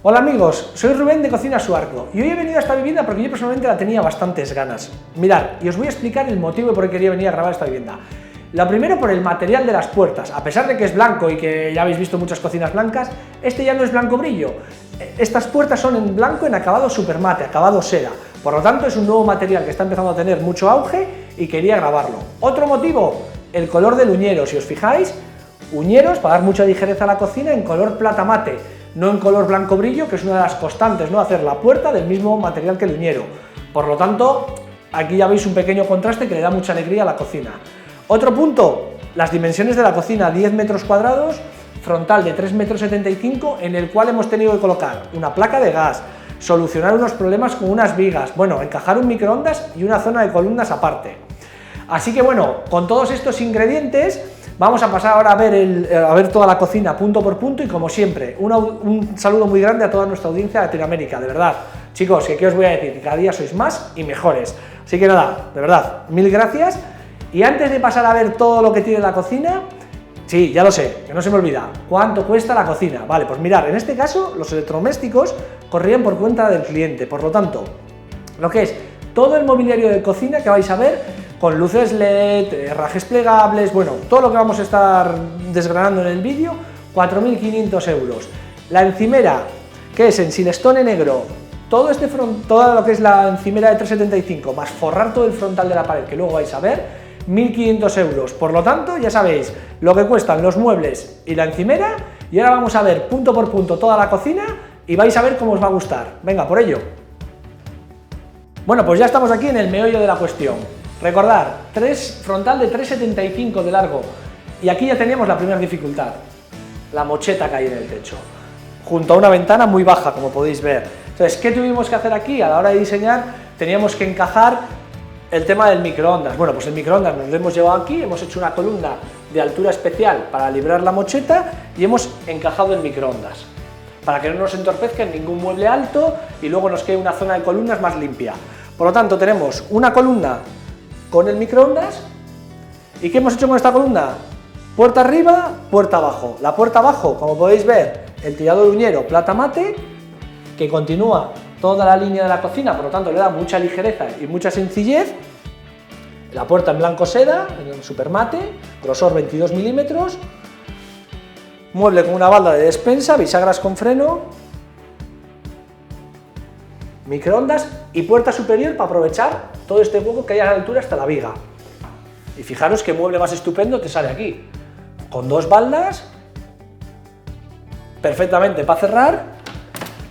Hola amigos, soy Rubén de Cocina Su Arco y hoy he venido a esta vivienda porque yo personalmente la tenía bastantes ganas. Mirad, y os voy a explicar el motivo por el que quería venir a grabar esta vivienda. Lo primero por el material de las puertas, a pesar de que es blanco y que ya habéis visto muchas cocinas blancas, este ya no es blanco brillo. Estas puertas son en blanco en acabado supermate, acabado seda, por lo tanto es un nuevo material que está empezando a tener mucho auge y quería grabarlo. Otro motivo, el color del uñero, si os fijáis, uñeros para dar mucha ligereza a la cocina en color plata mate, no en color blanco brillo, que es una de las constantes, ¿no? Hacer la puerta del mismo material que el uñero. Por lo tanto, aquí ya veis un pequeño contraste que le da mucha alegría a la cocina. Otro punto, las dimensiones de la cocina, 10 metros cuadrados, frontal de 3,75 metros, en el cual hemos tenido que colocar una placa de gas, solucionar unos problemas con unas vigas, bueno, encajar un microondas y una zona de columnas aparte. Así que bueno, con todos estos ingredientes, vamos a pasar ahora a ver toda la cocina punto por punto y como siempre, un saludo muy grande a toda nuestra audiencia de Latinoamérica, de verdad. Chicos, que ¿qué os voy a decir? Que cada día sois más y mejores. Así que nada, de verdad, mil gracias. Y antes de pasar a ver todo lo que tiene la cocina, sí, ya lo sé, que no se me olvida, ¿cuánto cuesta la cocina? Vale, pues mirad, en este caso los electrodomésticos corrían por cuenta del cliente, por lo tanto, lo que es todo el mobiliario de cocina que vais a ver, con luces LED, herrajes plegables, bueno, todo lo que vamos a estar desgranando en el vídeo, 4.500 euros. La encimera, que es en silestone negro, todo lo que es la encimera de 3,75, más forrar todo el frontal de la pared, que luego vais a ver, 1.500 euros. Por lo tanto, ya sabéis lo que cuestan los muebles y la encimera, y ahora vamos a ver punto por punto toda la cocina y vais a ver cómo os va a gustar. Venga, por ello. Bueno, pues ya estamos aquí en el meollo de la cuestión. Recordad, frontal de 3,75 de largo, y aquí ya teníamos la primera dificultad, la mocheta que hay en el techo, junto a una ventana muy baja, como podéis ver. Entonces, ¿qué tuvimos que hacer aquí? A la hora de diseñar, teníamos que encajar el tema del microondas. Bueno, pues el microondas nos lo hemos llevado aquí, hemos hecho una columna de altura especial para librar la mocheta y hemos encajado el microondas, para que no nos entorpezca en ningún mueble alto y luego nos quede una zona de columnas más limpia. Por lo tanto, tenemos una columna con el microondas. ¿Y qué hemos hecho con esta columna? Puerta arriba, puerta abajo. La puerta abajo, como podéis ver, el tirado de uñero plata mate, que continúa toda la línea de la cocina, por lo tanto le da mucha ligereza y mucha sencillez. La puerta en blanco seda, en super mate, grosor 22 milímetros, mueble con una balda de despensa, bisagras con freno, microondas y puerta superior para aprovechar todo este hueco que hay a la altura hasta la viga. Y fijaros qué mueble más estupendo te sale aquí, con dos baldas, perfectamente para cerrar,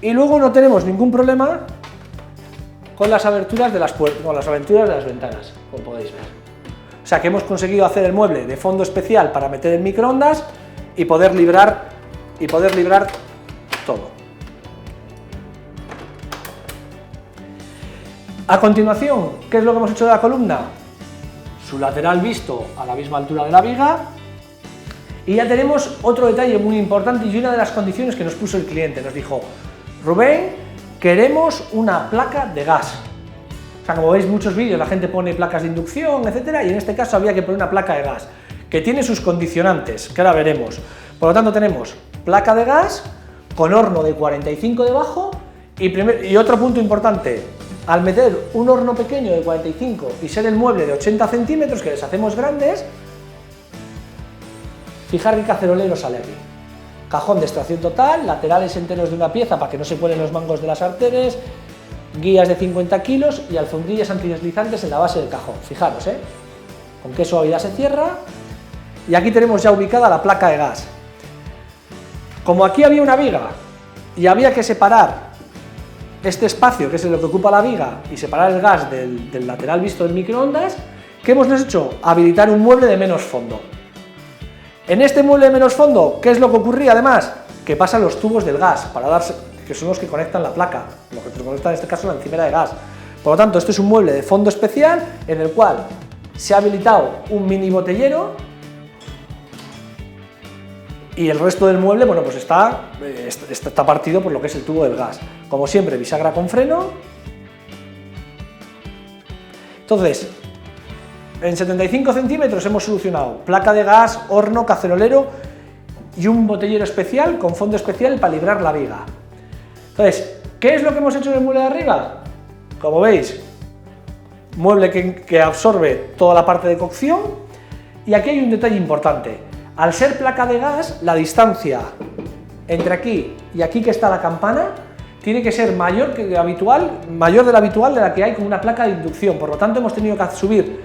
y luego no tenemos ningún problema con las aberturas de las ventanas, como podéis ver. O sea que hemos conseguido hacer el mueble de fondo especial para meter el microondas y poder librar todo. A continuación, ¿qué es lo que hemos hecho de la columna? Su lateral visto a la misma altura de la viga, y ya tenemos otro detalle muy importante y una de las condiciones que nos puso el cliente. Nos dijo: Rubén, queremos una placa de gas. O sea, como veis muchos vídeos la gente pone placas de inducción, etcétera, y en este caso había que poner una placa de gas, que tiene sus condicionantes, que ahora veremos. Por lo tanto tenemos placa de gas con horno de 45 debajo y otro punto importante, al meter un horno pequeño de 45 y ser el mueble de 80 centímetros, que les hacemos grandes, fijar qué cacerolero sale aquí. Cajón de extracción total, laterales enteros de una pieza para que no se cuelen los mangos de las sartenes, guías de 50 kilos y alfombrillas antideslizantes en la base del cajón. Fijaros, con qué suavidad se cierra. Y aquí tenemos ya ubicada la placa de gas. Como aquí había una viga y había que separar este espacio, que es lo que ocupa la viga, y separar el gas del lateral visto del microondas, ¿qué hemos hecho? Habilitar un mueble de menos fondo. En este mueble de menos fondo, ¿qué es lo que ocurría además? Que pasan los tubos del gas, que son los que conectan la placa, lo que conecta en este caso la encimera de gas. Por lo tanto, este es un mueble de fondo especial en el cual se ha habilitado un mini botellero y el resto del mueble, bueno, pues está partido por lo que es el tubo del gas. Como siempre, bisagra con freno. Entonces, en 75 centímetros hemos solucionado placa de gas, horno, cacerolero y un botellero especial con fondo especial para librar la viga. Entonces, ¿qué es lo que hemos hecho en el mueble de arriba? Como veis, mueble que absorbe toda la parte de cocción, y aquí hay un detalle importante. Al ser placa de gas, la distancia entre aquí y aquí que está la campana tiene que ser mayor de la habitual de la que hay con una placa de inducción. Por lo tanto, hemos tenido que subir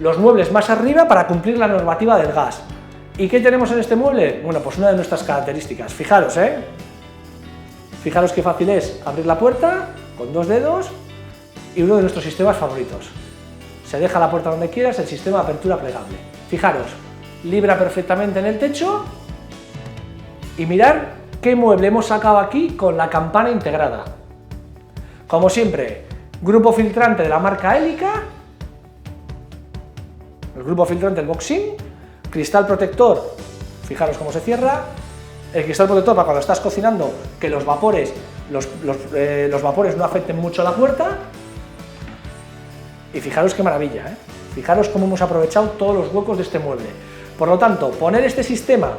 los muebles más arriba para cumplir la normativa del gas. ¿Y qué tenemos en este mueble? Bueno, pues una de nuestras características. Fijaros, Fijaros qué fácil es abrir la puerta con 2 dedos y uno de nuestros sistemas favoritos. Se deja la puerta donde quieras, el sistema de apertura plegable. Fijaros, libra perfectamente en el techo y mirad qué mueble hemos sacado aquí con la campana integrada. Como siempre, grupo filtrante de la marca Elica, el grupo filtrante del Boxing, cristal protector, fijaros cómo se cierra, el cristal protector para cuando estás cocinando, que los vapores no afecten mucho a la puerta, y fijaros qué maravilla, fijaros cómo hemos aprovechado todos los huecos de este mueble. Por lo tanto, poner este sistema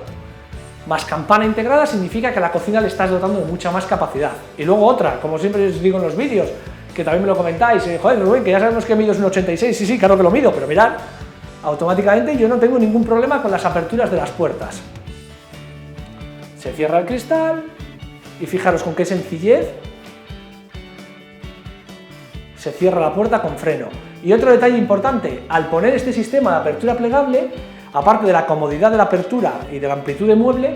más campana integrada significa que a la cocina le estás dotando de mucha más capacidad. Y luego otra, como siempre os digo en los vídeos, que también me lo comentáis, joder Rubén, que ya sabemos que mido es un 86, sí, claro que lo mido, pero mirad, automáticamente yo no tengo ningún problema con las aperturas de las puertas. Se cierra el cristal y fijaros con qué sencillez se cierra la puerta con freno. Y otro detalle importante, al poner este sistema de apertura plegable, aparte de la comodidad de la apertura y de la amplitud de mueble,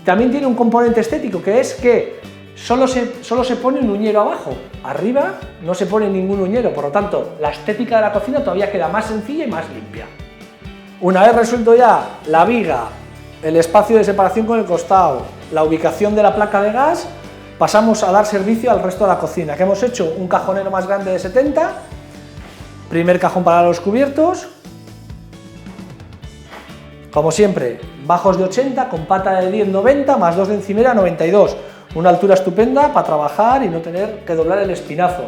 también tiene un componente estético, que es que solo se pone un uñero abajo, arriba no se pone ningún uñero, por lo tanto la estética de la cocina todavía queda más sencilla y más limpia. Una vez resuelto ya la viga, el espacio de separación con el costado, la ubicación de la placa de gas, pasamos a dar servicio al resto de la cocina. ¿Qué hemos hecho? Un cajonero más grande de 70, primer cajón para los cubiertos, como siempre, bajos de 80 con pata de 10 90 más 2 de encimera 92, una altura estupenda para trabajar y no tener que doblar el espinazo.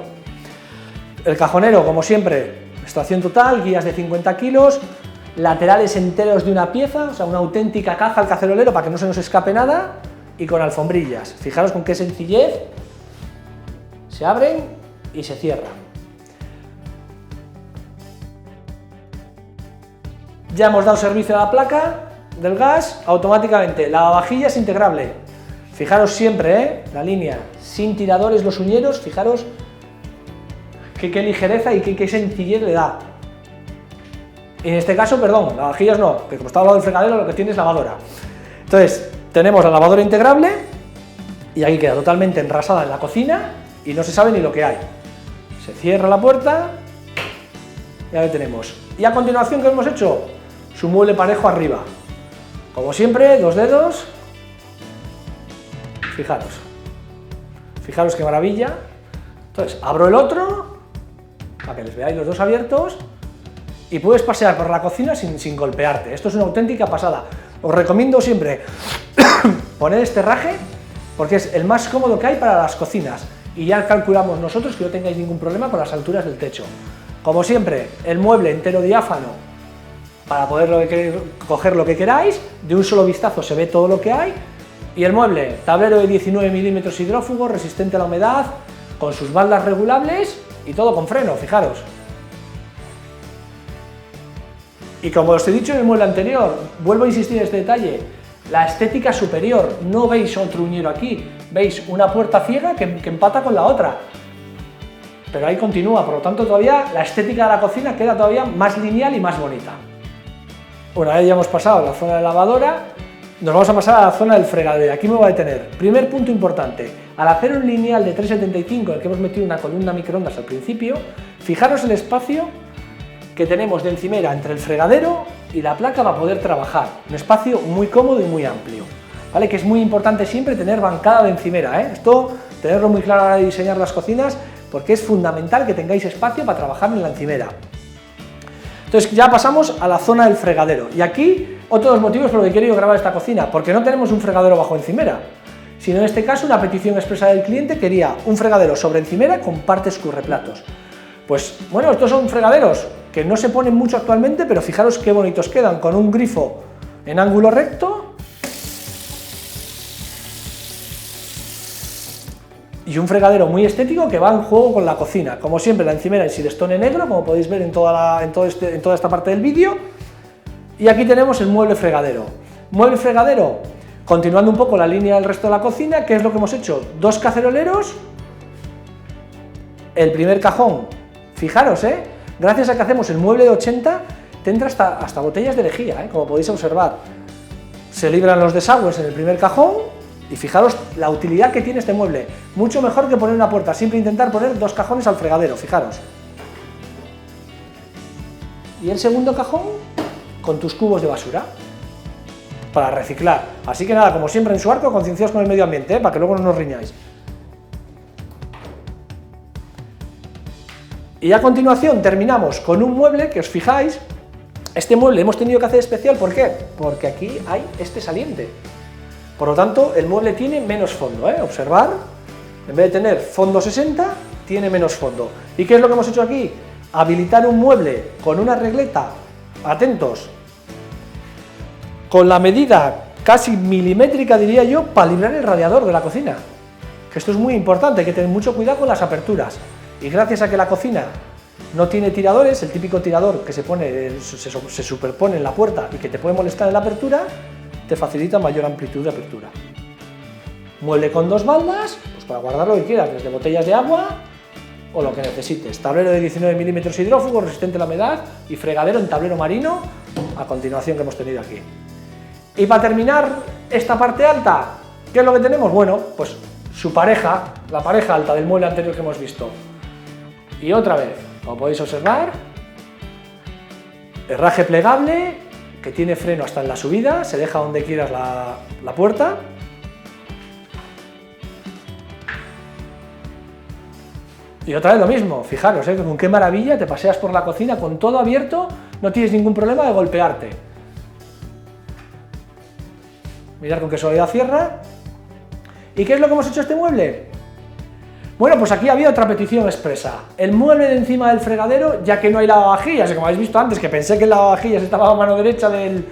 El cajonero, como siempre, extracción total, guías de 50 kilos, laterales enteros de una pieza, o sea, una auténtica caja al cacerolero para que no se nos escape nada, y con alfombrillas. Fijaros con qué sencillez se abren y se cierran. Ya hemos dado servicio a la placa del gas, automáticamente la lavavajillas es integrable. Fijaros siempre, la línea, sin tiradores los uñeros, fijaros qué ligereza y qué sencillez le da. En este caso, perdón, lavavajillas no, que como está al lado del fregadero lo que tiene es lavadora. Entonces, tenemos la lavadora integrable y aquí queda totalmente enrasada en la cocina y no se sabe ni lo que hay. Se cierra la puerta y ya lo tenemos. Y a continuación, ¿qué hemos hecho? Su mueble parejo arriba. Como siempre, 2 dedos. Fijaros qué maravilla. Entonces, abro el otro para que les veáis los dos abiertos y puedes pasear por la cocina sin golpearte. Esto es una auténtica pasada. Os recomiendo siempre poner este herraje porque es el más cómodo que hay para las cocinas y ya calculamos nosotros que no tengáis ningún problema con las alturas del techo. Como siempre, el mueble entero diáfano para poder coger lo que queráis, de un solo vistazo se ve todo lo que hay, y el mueble, tablero de 19 milímetros hidrófugo, resistente a la humedad, con sus baldas regulables y todo con freno, fijaros. Y como os he dicho en el mueble anterior, vuelvo a insistir en este detalle, la estética superior, no veis otro uñero aquí, veis una puerta ciega que empata con la otra. Pero ahí continúa, por lo tanto todavía la estética de la cocina queda todavía más lineal y más bonita. Una vez ya hemos pasado la zona de lavadora, nos vamos a pasar a la zona del fregadero. Aquí me voy a detener. Primer punto importante, al hacer un lineal de 3,75 en el que hemos metido una columna microondas al principio, fijaros el espacio que tenemos de encimera entre el fregadero y la placa para poder trabajar. Un espacio muy cómodo y muy amplio, ¿vale? Que es muy importante siempre tener bancada de encimera, ¿eh? Esto, tenerlo muy claro a la hora de diseñar las cocinas, porque es fundamental que tengáis espacio para trabajar en la encimera. Entonces ya pasamos a la zona del fregadero, y aquí otro de los motivos por los que he querido grabar esta cocina, porque no tenemos un fregadero bajo encimera, sino en este caso una petición expresa del cliente quería un fregadero sobre encimera con parte escurreplatos. Pues bueno, estos son fregaderos que no se ponen mucho actualmente, pero fijaros qué bonitos quedan, con un grifo en ángulo recto, y un fregadero muy estético que va en juego con la cocina. Como siempre, la encimera en silestone negro, como podéis ver en toda esta parte del vídeo. Y aquí tenemos el mueble fregadero. Mueble fregadero, continuando un poco la línea del resto de la cocina, ¿qué es lo que hemos hecho? Dos caceroleros, el primer cajón, fijaros, gracias a que hacemos el mueble de 80, te entra hasta botellas de lejía, como podéis observar. Se libran los desagües en el primer cajón. Y fijaros la utilidad que tiene este mueble, mucho mejor que poner una puerta, siempre intentar poner dos cajones al fregadero, fijaros. Y el segundo cajón con tus cubos de basura para reciclar. Así que nada, como siempre en Suarco, concienciaos con el medio ambiente, para que luego no nos riñáis. Y a continuación terminamos con un mueble que os fijáis, este mueble hemos tenido que hacer especial, ¿por qué? Porque aquí hay este saliente. Por lo tanto, el mueble tiene menos fondo, observar, en vez de tener fondo 60, tiene menos fondo. ¿Y qué es lo que hemos hecho aquí? Habilitar un mueble con una regleta, atentos, con la medida casi milimétrica, diría yo, para librar el radiador de la cocina. Que esto es muy importante, hay que tener mucho cuidado con las aperturas. Y gracias a que la cocina no tiene tiradores, el típico tirador que se superpone en la puerta y que te puede molestar en la apertura, te facilita mayor amplitud de apertura. Mueble con dos baldas, pues para guardar lo que quieras, desde botellas de agua o lo que necesites. Tablero de 19 milímetros hidrófugo, resistente a la humedad, y fregadero en tablero marino, a continuación que hemos tenido aquí. Y para terminar esta parte alta, ¿qué es lo que tenemos? Bueno, pues su pareja, la pareja alta del mueble anterior que hemos visto. Y otra vez, como podéis observar, herraje plegable, que tiene freno hasta en la subida, se deja donde quieras la puerta. Y otra vez lo mismo, fijaros, con qué maravilla te paseas por la cocina con todo abierto, no tienes ningún problema de golpearte. Mirad con qué suavidad cierra. ¿Y qué es lo que hemos hecho este mueble? Bueno, pues aquí había otra petición expresa. El mueble de encima del fregadero, ya que no hay lavavajillas, como habéis visto antes, que pensé que el lavavajillas estaba a mano derecha del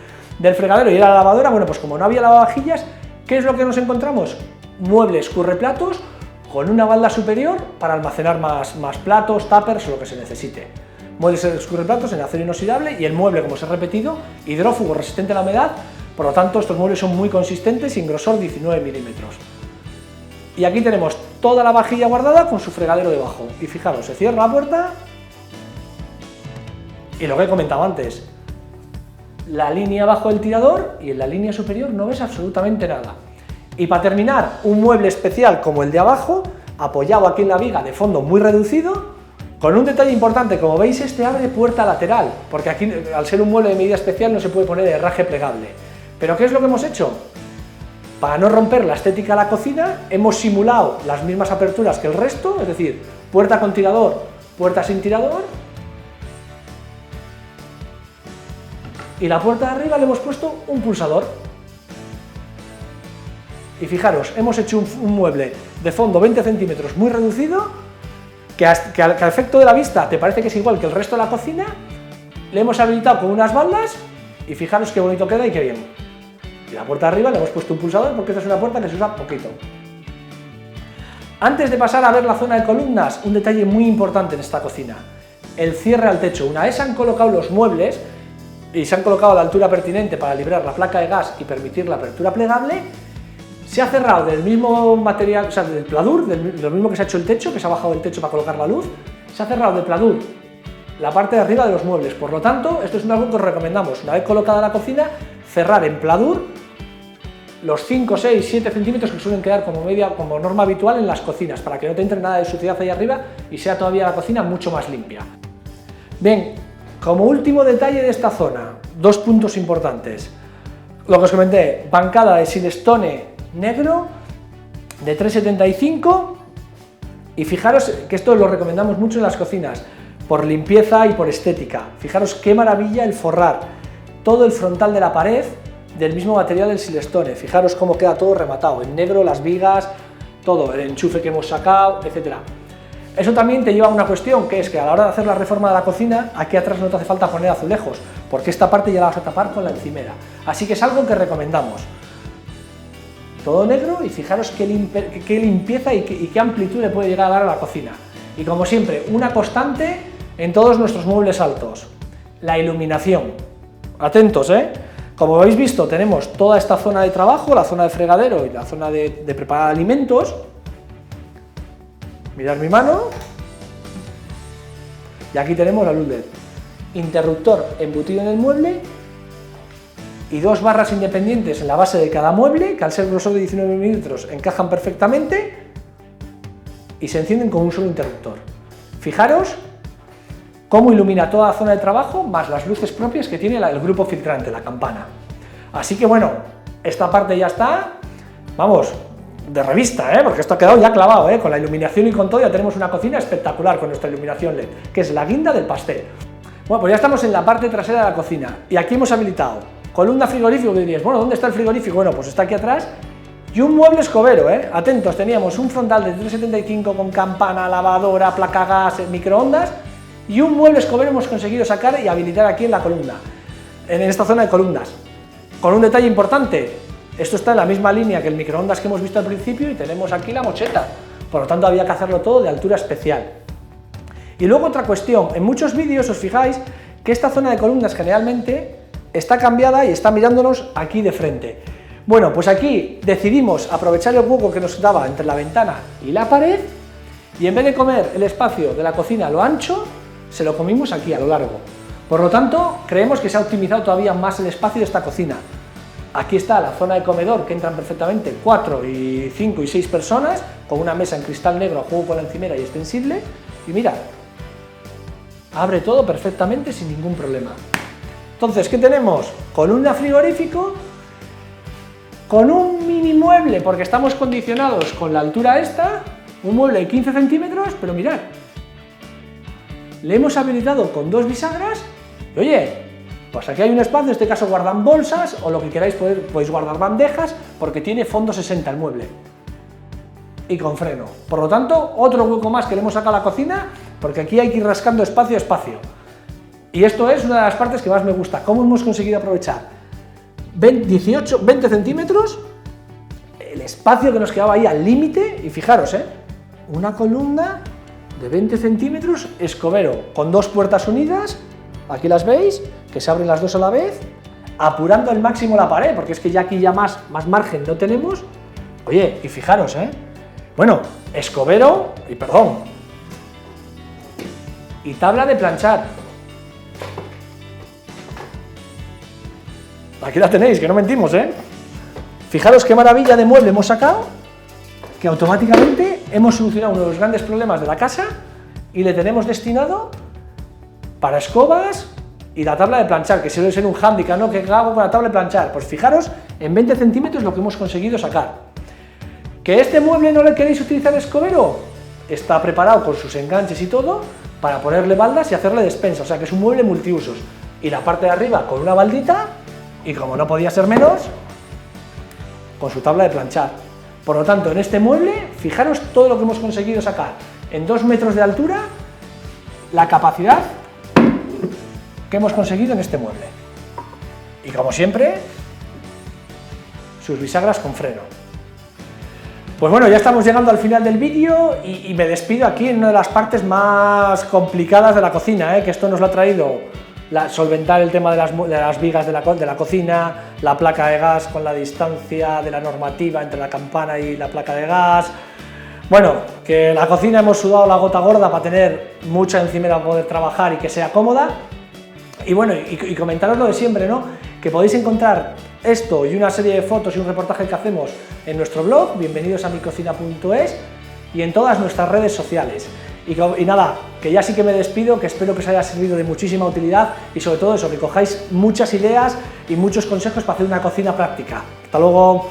fregadero y era la lavadora, bueno, pues como no había lavavajillas, ¿qué es lo que nos encontramos? Mueble escurreplatos con una balda superior para almacenar más platos, tuppers o lo que se necesite. Muebles escurreplatos en acero inoxidable y el mueble, como os he repetido, hidrófugo resistente a la humedad, por lo tanto estos muebles son muy consistentes y en grosor 19 milímetros. Y aquí tenemos toda la vajilla guardada con su fregadero debajo. Y fijaros, se cierra la puerta y lo que he comentado antes, la línea abajo del tirador y en la línea superior no ves absolutamente nada. Y para terminar, un mueble especial como el de abajo, apoyado aquí en la viga de fondo muy reducido, con un detalle importante, como veis este abre puerta lateral, porque aquí al ser un mueble de medida especial no se puede poner herraje plegable. Pero ¿qué es lo que hemos hecho? Para no romper la estética de la cocina, hemos simulado las mismas aperturas que el resto, es decir, puerta con tirador, puerta sin tirador, y la puerta de arriba le hemos puesto un pulsador. Y fijaros, hemos hecho un mueble de fondo 20 centímetros muy reducido, que al efecto de la vista te parece que es igual que el resto de la cocina, le hemos habilitado con unas baldas, y fijaros qué bonito queda y qué bien. Y la puerta de arriba le hemos puesto un pulsador porque esta es una puerta que se usa poquito. Antes de pasar a ver la zona de columnas, un detalle muy importante en esta cocina, el cierre al techo. Una vez se han colocado los muebles y se han colocado a la altura pertinente para librar la placa de gas y permitir la apertura plegable, se ha cerrado del mismo material, o sea, del pladur, lo mismo que se ha hecho el techo, que se ha bajado el techo para colocar la luz, se ha cerrado del pladur la parte de arriba de los muebles. Por lo tanto, esto es algo que os recomendamos. Una vez colocada la cocina, cerrar en pladur los 5, 6, 7 centímetros que suelen quedar como norma habitual en las cocinas, para que no te entre nada de suciedad ahí arriba y sea todavía la cocina mucho más limpia. Bien, como último detalle de esta zona, dos puntos importantes. Lo que os comenté, bancada de silestone negro de 3,75, y fijaros que esto lo recomendamos mucho en las cocinas, por limpieza y por estética. Fijaros qué maravilla el forrar todo el frontal de la pared del mismo material del silestone. Fijaros cómo queda todo rematado, en negro, las vigas, todo, el enchufe que hemos sacado, etc. Eso también te lleva a una cuestión, que es que a la hora de hacer la reforma de la cocina, aquí atrás no te hace falta poner azulejos, porque esta parte ya la vas a tapar con la encimera. Así que es algo que recomendamos. todo negro, y fijaros qué limpieza y qué amplitud le puede llegar a dar a la cocina. Y como siempre, una constante en todos nuestros muebles altos, la iluminación. Atentos, Como habéis visto, tenemos toda esta zona de trabajo, la zona de fregadero y la zona de preparar alimentos. Mirad mi mano. Y aquí tenemos la luz LED. Interruptor embutido en el mueble y 2 barras independientes en la base de cada mueble, que al ser grosor de 19 milímetros encajan perfectamente y se encienden con un solo interruptor. Fijaros cómo ilumina toda la zona de trabajo, más las luces propias que tiene el grupo filtrante, la campana. Así que bueno, esta parte ya está, vamos, de revista, porque esto ha quedado ya clavado, con la iluminación y con todo ya tenemos una cocina espectacular con nuestra iluminación LED, que es la guinda del pastel. Bueno, pues ya estamos en la parte trasera de la cocina y aquí hemos habilitado columna frigorífico, que dirías, bueno, ¿dónde está el frigorífico? Bueno, pues está aquí atrás, y un mueble escobero, atentos, teníamos un frontal de 3,75 con campana, lavadora, placa gas, microondas, y un mueble escobero hemos conseguido sacar y habilitar aquí en la columna, en esta zona de columnas. Con un detalle importante, esto está en la misma línea que el microondas que hemos visto al principio y tenemos aquí la mocheta, por lo tanto había que hacerlo todo de altura especial. Y luego otra cuestión, en muchos vídeos os fijáis que esta zona de columnas generalmente está cambiada y está mirándonos aquí de frente. Bueno, pues aquí decidimos aprovechar el hueco que nos daba entre la ventana y la pared y en vez de comer el espacio de la cocina a lo ancho, se lo comimos aquí a lo largo. Por lo tanto, creemos que se ha optimizado todavía más el espacio de esta cocina. Aquí está la zona de comedor, que entran perfectamente 4, 5 y 6 personas, con una mesa en cristal negro a juego con la encimera y extensible, y mirad, abre todo perfectamente sin ningún problema. Entonces, ¿qué tenemos? Columna frigorífico, con un mini mueble, porque estamos condicionados con la altura esta, un mueble de 15 centímetros, pero mirad, le hemos habilitado con 2 bisagras, y oye, pues aquí hay un espacio, en este caso guardan bolsas, o lo que queráis, podéis guardar bandejas, porque tiene fondo 60 el mueble, y con freno. Por lo tanto, otro hueco más que le hemos sacado a la cocina, porque aquí hay que ir rascando espacio a espacio. Y esto es una de las partes que más me gusta, cómo hemos conseguido aprovechar 20 centímetros, el espacio que nos quedaba ahí al límite, y fijaros, una columna de 20 centímetros, escobero, con 2 puertas unidas, aquí las veis, que se abren las 2 a la vez, apurando al máximo la pared, porque es que ya aquí ya más margen no tenemos. Oye, y fijaros, bueno, escobero, y perdón, y tabla de planchar. Aquí la tenéis, que no mentimos, Fijaros qué maravilla de mueble hemos sacado, que automáticamente hemos solucionado uno de los grandes problemas de la casa y le tenemos destinado para escobas y la tabla de planchar, que suele ser un hándicap, ¿no? ¿Qué hago con la tabla de planchar? Pues fijaros, en 20 centímetros lo que hemos conseguido sacar. ¿Que este mueble no le queréis utilizar escobero? Está preparado con sus enganches y todo para ponerle baldas y hacerle despensa, o sea que es un mueble multiusos. Y la parte de arriba con una baldita, y como no podía ser menos, con su tabla de planchar. Por lo tanto, en este mueble, fijaros todo lo que hemos conseguido sacar. En 2 metros de altura, la capacidad que hemos conseguido en este mueble. Y como siempre, sus bisagras con freno. Pues bueno, ya estamos llegando al final del vídeo y me despido aquí en una de las partes más complicadas de la cocina, que esto nos lo ha traído solventar el tema de las vigas de la cocina, la placa de gas con la distancia de la normativa entre la campana y la placa de gas. Bueno, que la cocina hemos sudado la gota gorda para tener mucha encimera para poder trabajar y que sea cómoda. Y bueno, y comentaros lo de siempre, ¿no? Que podéis encontrar esto y una serie de fotos y un reportaje que hacemos en nuestro blog, bienvenidos a micocina.es, y en todas nuestras redes sociales. Y nada, que ya sí que me despido, que espero que os haya servido de muchísima utilidad y sobre todo eso, que cojáis muchas ideas y muchos consejos para hacer una cocina práctica. ¡Hasta luego!